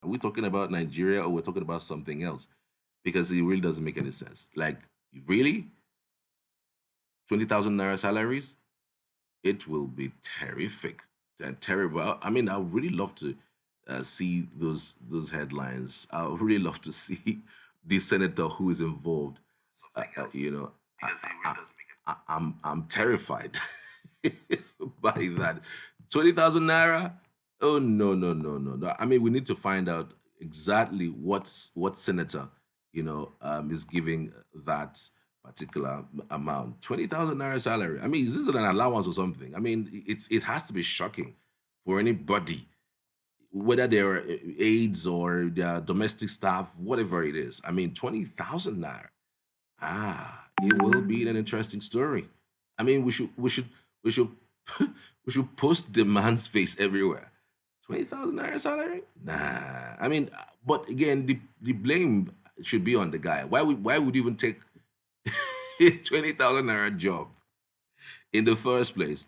Are we talking about Nigeria or we're talking about something else? Because it really doesn't make any sense. Like, really? 20,000 naira salaries? It will be terrific and terrible. I mean, I would really love to see those headlines. I would really love to see the senator who is involved. Something else. You know, Because it really doesn't make I'm terrified by that. 20,000 naira? Oh no, no, no, no, no. I mean, we need to find out exactly what senator, is giving that particular amount. 20,000 naira salary. I mean, is this an allowance or something? I mean, it has to be shocking for anybody, whether they're aides or their domestic staff, whatever it is. I mean, 20,000 naira. Ah, it will be an interesting story. I mean, we should we should post the man's face everywhere. 20,000 naira salary? Nah. I mean, but again, the blame should be on the guy. Why would you even take a 20,000 naira job in the first place?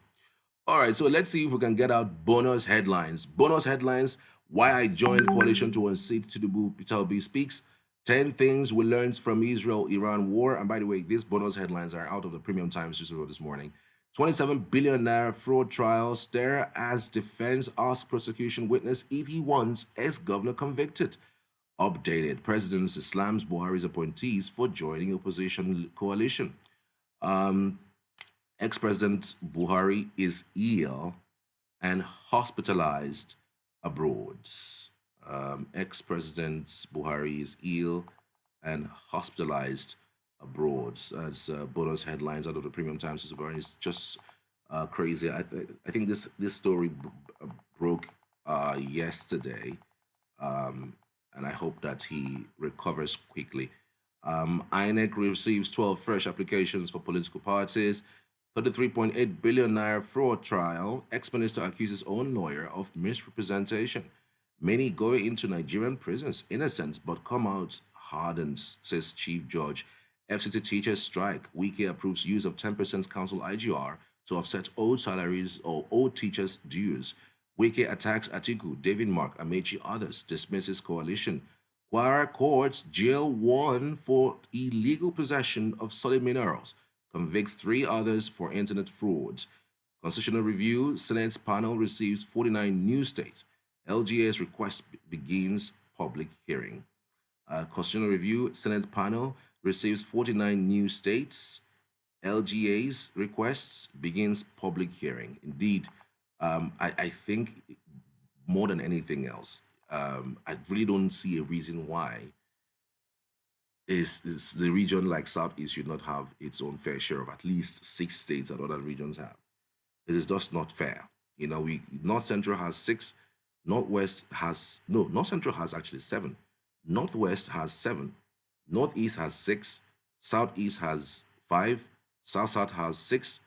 All right, so let's see if we can get out bonus headlines. Bonus headlines: Why I joined coalition to unseat Tinubu. Peter Obi speaks. 10 things we learned from Israel-Iran war. And by the way, these bonus headlines are out of the Premium Times newspaper this morning. 27 billion naira fraud trial stare as defense asks prosecution witness if he wants ex-governor convicted. Updated: President slams Buhari's appointees for joining opposition coalition. Um, Ex-President Buhari is ill and hospitalized abroad. Ex-President Buhari is ill and hospitalized abroad. As bonus headlines out of the Premium Times is about. It's just crazy. I think this story broke yesterday, and I hope that he recovers quickly. INEC receives 12 fresh applications for political parties. 33.8 billion naira fraud trial. Ex-minister accuses own lawyer of misrepresentation. Many go into Nigerian prisons innocent but come out hardened, says Chief Judge. FCT teachers strike. Wike approves use of 10% council IGR to offset old salaries or old teachers' dues. Wike attacks Atiku, David Mark, Amechi, others, dismisses coalition. Kwara courts jail one for illegal possession of solid minerals, convicts three others for internet frauds. Constitutional review: Senate's panel receives 49 new states. LGA's request begins public hearing. Constitutional review: Senate panel receives 49 new states. LGA's requests begins public hearing. Indeed, I think more than anything else, I really don't see a reason why is the region like Southeast should not have its own fair share of at least 6 states that other regions have. It is just not fair. We North Central has six, Northwest has no, North Central has actually seven, Northwest has seven, Northeast has six, Southeast has five, South South has six,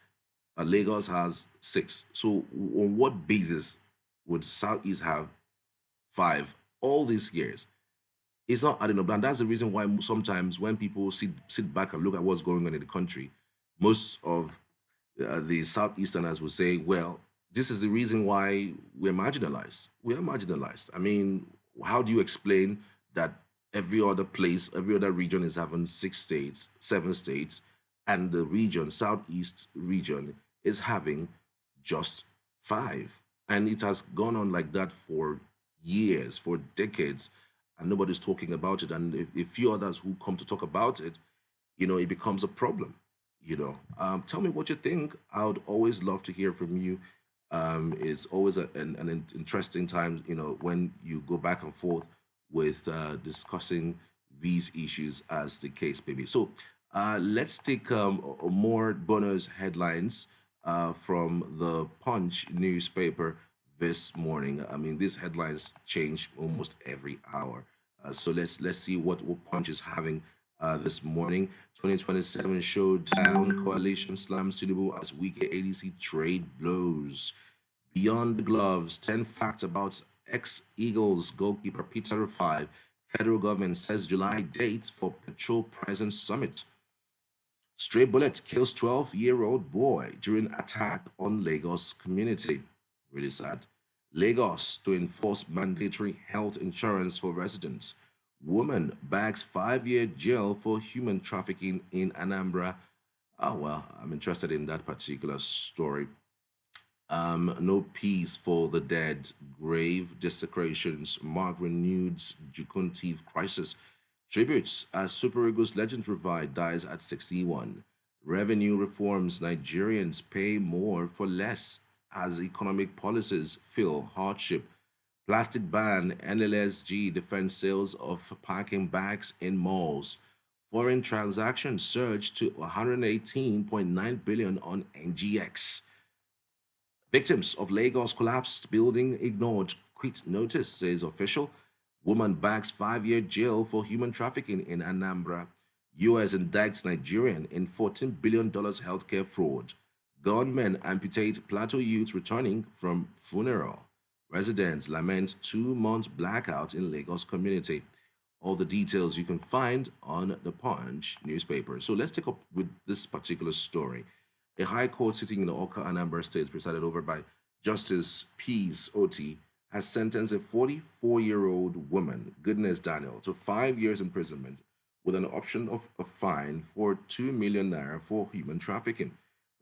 Lagos has six. So on what basis would Southeast have five all these years? It's not adding up. And that's the reason why sometimes when people sit back and look at what's going on in the country, most of the Southeasterners will say, well, this is the reason why we're marginalized. We are marginalized. I mean, how do you explain that every other place, every other region is having 6 states, 7 states, and the region, Southeast region, is having just five? And it has gone on like that for years, for decades, and nobody's talking about it. And a few others who come to talk about it, it becomes a problem. Tell me what you think. I would always love to hear from you. It's always an interesting time, when you go back and forth with discussing these issues as the case may be. So let's take more bonus headlines from the Punch newspaper this morning. I mean, these headlines change almost every hour. So let's see what Punch is having this morning. 2027 showdown: coalition slams Tinubu as Wike ADC trade blows. Beyond the gloves: 10 facts about ex-Eagles goalkeeper Peter Rufai. Federal government says July dates for Petrol Presence Summit. Stray bullet kills 12-year-old boy during attack on Lagos community. Really sad. Lagos to enforce mandatory health insurance for residents. Woman bags 5-year jail for human trafficking in Anambra. Oh, well, I'm interested in that particular story. No peace for the dead. Grave desecrations mark renewed Jukuntiv crisis. Tributes as Super Eagles legend Revive dies at 61. Revenue reforms Nigerians pay more for less as economic policies feel hardship. Plastic ban NLSG defends sales of packing bags in malls. Foreign transactions surged to 118.9 billion on NGX. Victims of Lagos collapsed building ignored quit notice, says official. Woman bags 5-year jail for human trafficking in Anambra. US indicts Nigerian in $14 billion healthcare fraud. Gunmen amputate Plateau youth returning from funeral. Residents lament 2-month blackout in Lagos community. All the details you can find on the Punch newspaper. So let's take up with this particular story. A high court sitting in the Oka Anambra State, presided over by Justice Peace Oti, has sentenced a 44-year-old woman, Goodness Daniel, to 5 years imprisonment with an option of a fine for 2 million naira for human trafficking.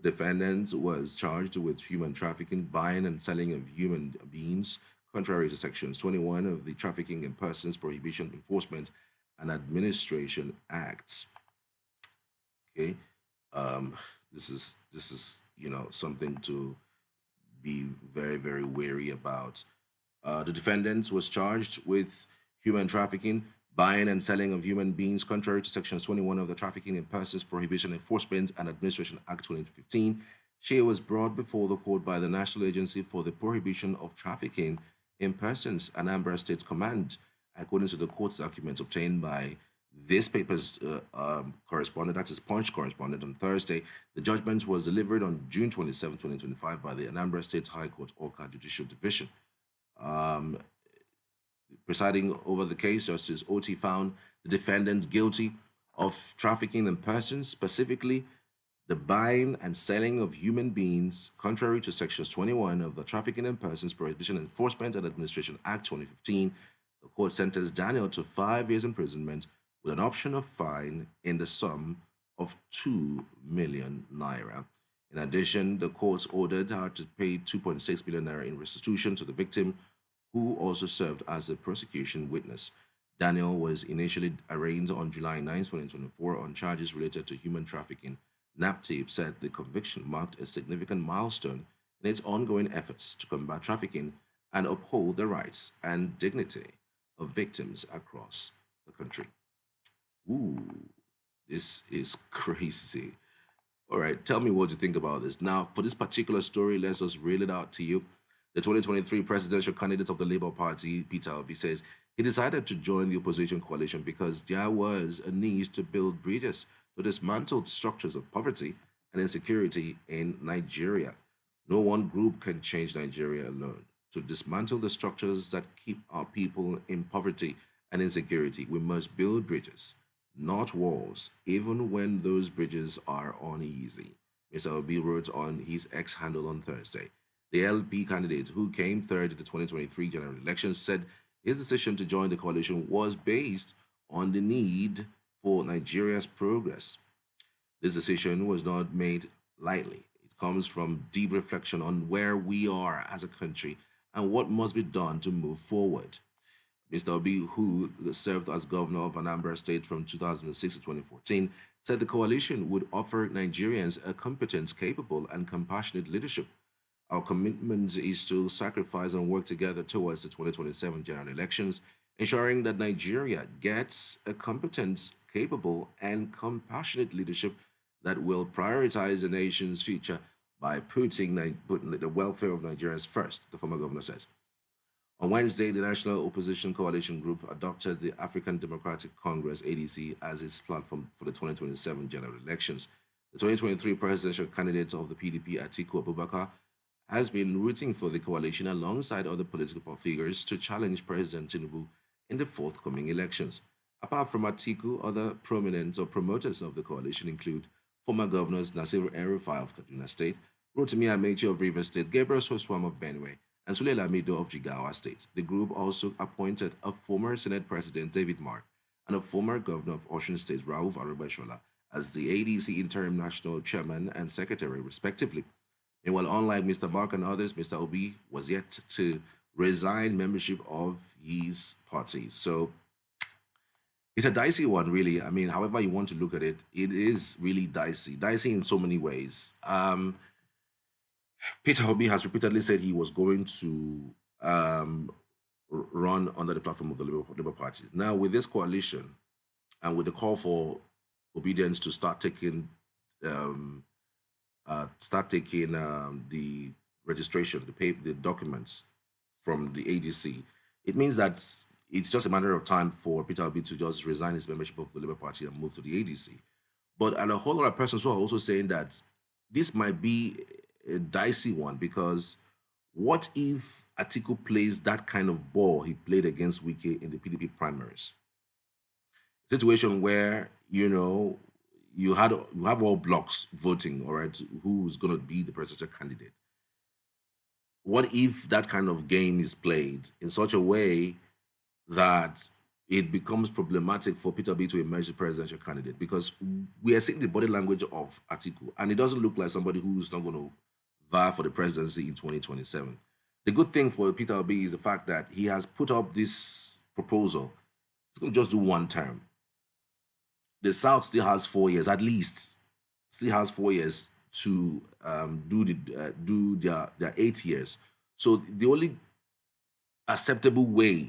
The defendant was charged with human trafficking, buying and selling of human beings, contrary to sections 21 of the Trafficking in Persons Prohibition Enforcement and Administration Acts. Okay, um, this is something to be very very wary about. The defendant was charged with human trafficking, buying and selling of human beings, contrary to sections 21 of the Trafficking in Persons Prohibition Enforcement and Administration Act 2015. She was brought before the court by the National Agency for the Prohibition of Trafficking in Persons, Anambra State Command, according to the court documents obtained by this paper's correspondent, that is Punch correspondent, on Thursday. The judgment was delivered on June 27, 2025, by the Anambra State High Court, Oka Judicial Division. Um, Presiding over the case, Justice Oti found the defendants guilty of trafficking in persons, specifically the buying and selling of human beings, contrary to sections 21 of the Trafficking in Persons Prohibition Enforcement and Administration Act 2015. The court sentenced Daniel to 5 years imprisonment with an option of fine in the sum of 2 million naira. In addition, the court ordered her to pay 2.6 billion naira in restitution to the victim, who also served as a prosecution witness. Daniel was initially arraigned on July 9, 2024, on charges related to human trafficking. NAPTIP said the conviction marked a significant milestone in its ongoing efforts to combat trafficking and uphold the rights and dignity of victims across the country. Ooh, this is crazy. All right, tell me what you think about this. Now, for this particular story, let's just reel it out to you. The 2023 presidential candidate of the Labour Party, Peter Obi, says he decided to join the opposition coalition because there was a need to build bridges to dismantle structures of poverty and insecurity in Nigeria. No one group can change Nigeria alone. To dismantle the structures that keep our people in poverty and insecurity, we must build bridges, not walls, even when those bridges are uneasy. Mr. Obi wrote on his X handle on Thursday. The LP candidate, who came third in the 2023 general elections, said his decision to join the coalition was based on the need for Nigeria's progress. This decision was not made lightly. It comes from deep reflection on where we are as a country and what must be done to move forward. Mr. Obi, who served as governor of Anambra State from 2006 to 2014, said the coalition would offer Nigerians a competent, capable, and compassionate leadership. Our commitment is to sacrifice and work together towards the 2027 general elections, ensuring that Nigeria gets a competent, capable, and compassionate leadership that will prioritize the nation's future by putting the welfare of Nigerians first, the former governor says. On Wednesday, the National Opposition Coalition Group adopted the African Democratic Congress (ADC) as its platform for the 2027 general elections. The 2023 presidential candidate of the PDP, Atiku Abubakar, has been rooting for the coalition alongside other political figures to challenge President Tinubu in the forthcoming elections. Apart from Atiku, other prominent or promoters of the coalition include former governors Nasir El-Rufai of Kaduna State, Rotimi Amechi of Rivers State, Gabriel Soswam of Benue, and Sule Lamido of Jigawa State. The group also appointed a former Senate President, David Mark, and a former governor of Osun State, Rauf Arubashola, as the ADC interim national chairman and secretary, respectively. Meanwhile, unlike Mr. Mark and others, Mr. Obi was yet to resign membership of his party. So it's a dicey one, really. I mean, however you want to look at it, it is really dicey. Dicey in so many ways. Peter Obi has repeatedly said he was going to run under the platform of the Labour Party. Now, with this coalition and with the call for obedience to um, start taking the registration, the documents from the ADC, it means that it's just a matter of time for Peter Obi to just resign his membership of the Labour Party and move to the ADC. But and a whole lot of persons who are also saying that this might be a dicey one because what if Atiku plays that kind of ball he played against Wike in the PDP primaries? Situation where you have all blocks voting, all right, who's going to be the presidential candidate. What if that kind of game is played in such a way that it becomes problematic for Peter B to emerge the presidential candidate? Because we are seeing the body language of Atiku, and it doesn't look like somebody who's not going to vie for the presidency in 2027. The good thing for Peter B is the fact that he has put up this proposal. It's going to just do one term. The South still has 4 years, at least, still has 4 years to do their 8 years. So the only acceptable way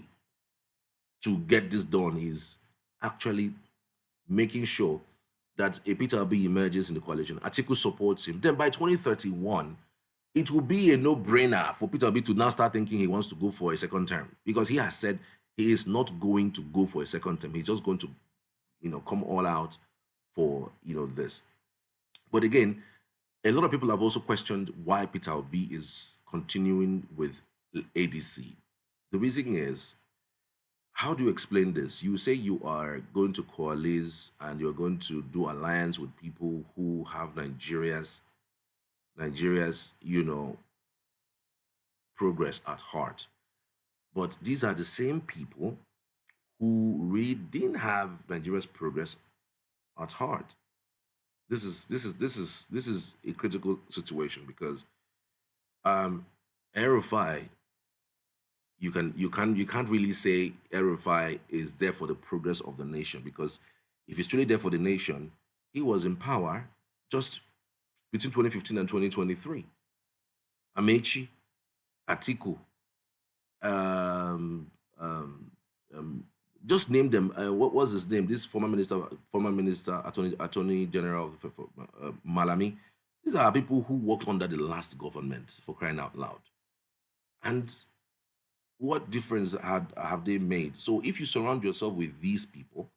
to get this done is actually making sure that a Peter B emerges in the coalition. Atiku supports him. Then by 2031, it will be a no-brainer for Peter B to now start thinking he wants to go for a second term because he has said he is not going to go for a second term. He's just going to, come all out for, this. But again, a lot of people have also questioned why Peter Obi is continuing with ADC. The reason is, how do you explain this? You say you are going to coalesce and you're going to do alliance with people who have Nigeria's, progress at heart. But these are the same people who really didn't have Nigeria's progress at heart. This is a critical situation because RFI, you can't really say RFI is there for the progress of the nation because if he's truly there for the nation, he was in power just between 2015 and 2023. Amechi, Atiku, um, um, um, just name them. What was his name? This former minister, attorney general of Malami. These are people who worked under the last government, for crying out loud. And what difference have they made? So if you surround yourself with these people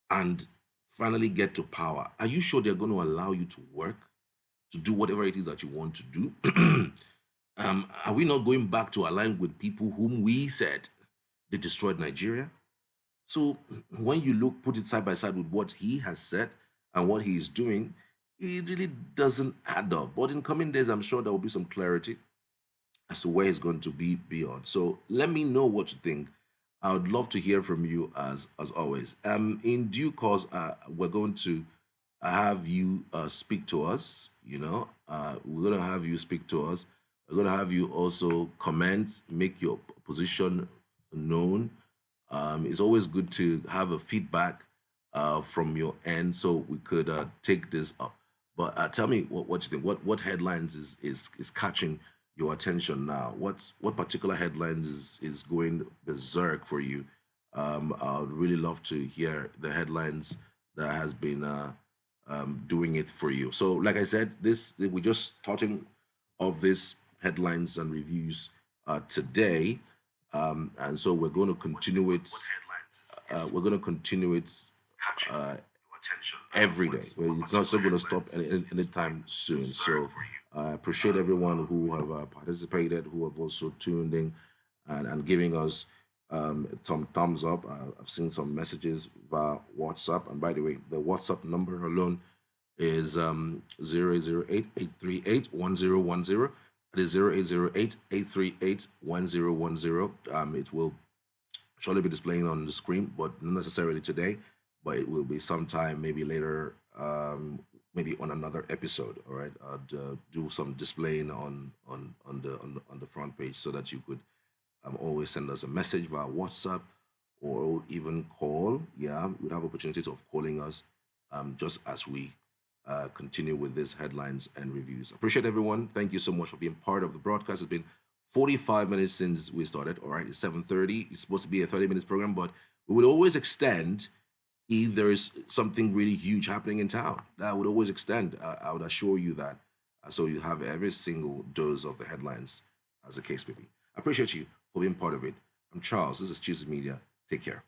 and finally get to power, are you sure they're going to allow you to work, to do whatever it is that you want to do? Are we not going back to align with people whom we said they destroyed Nigeria? So when you put it side by side with what he has said and what he is doing, it really doesn't add up. But in coming days, I'm sure there will be some clarity as to where he's going to be beyond. So let me know what you think. I would love to hear from you as always. In due course, we're going to have you speak to us. We're going to have you speak to us. We're going to have you also comment, make your position known. It's always good to have a feedback from your end so we could take this up. But tell me what you think. What headlines is catching your attention now? What particular headlines is going berserk for you? I'd really love to hear the headlines that has been doing it for you. So, like I said, we're just starting of these headlines and reviews today, and so we're going to continue it. We're going to continue it every day. It's not going to stop anytime soon. So I appreciate everyone who have participated, who have also tuned in and giving us some thumbs up. I've seen some messages via WhatsApp. And by the way, the WhatsApp number alone is 008 838 1010. It is 0808-838-1010. It will surely be displaying on the screen, but not necessarily today, but it will be sometime maybe later, maybe on another episode. All right, do some displaying on the front page so that you could always send us a message via WhatsApp or even call. Yeah, we'd have opportunities of calling us just as we continue with these headlines and reviews. Appreciate everyone. Thank you so much for being part of the broadcast. It's been 45 minutes since we started. All right, it's 7:30. It's supposed to be a 30 minutes program, but we would always extend if there is something really huge happening in town. That would always extend. I would assure you that. So you have every single dose of the headlines, as the case may be. I appreciate you for being part of it. I'm Charles. This is Choose Media. Take care.